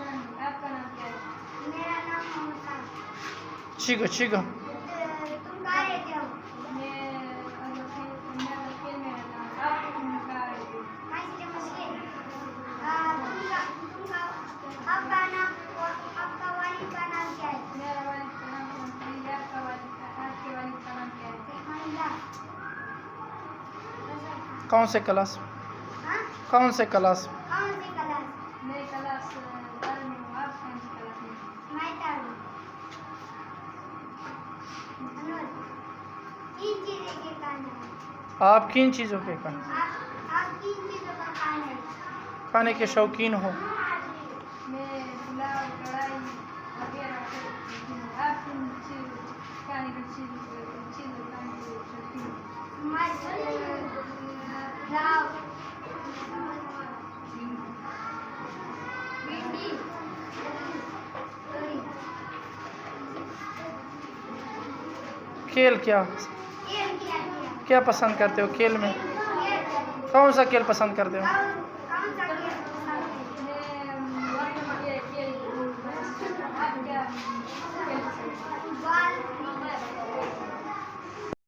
आपका नाम क्या है? मेरा नाम ममता। चीगो चीगो। तुम कहाँ रहते हो? मैं खेल में रहता हूँ। आप कहाँ रहते हो? आपका वालिद का नाम क्या है? मेरा वालिद का नाम फरीद है। आपके वालिद का नाम क्या है? कौन से क्लास? कौन से क्लास? मैं क्लास 12 में हूँ। आप कौन सी क्लास में? मैं 3rd में। तीन चीजें के कान है। आप किन चीज़ों के खाने आप तीन चीजों का कान है। खाने के शौकीन हो? मैं पुलाव कढ़ाई वगैरह शौकीन हूँ। आप किन खाने की चीज़ों खाने के शौकीन हो? दाल, भिंडी, कढ़ी। खेल क्या खेल क्या पसंद करते हो? खेल में कौन सा खेल पसंद करते हो?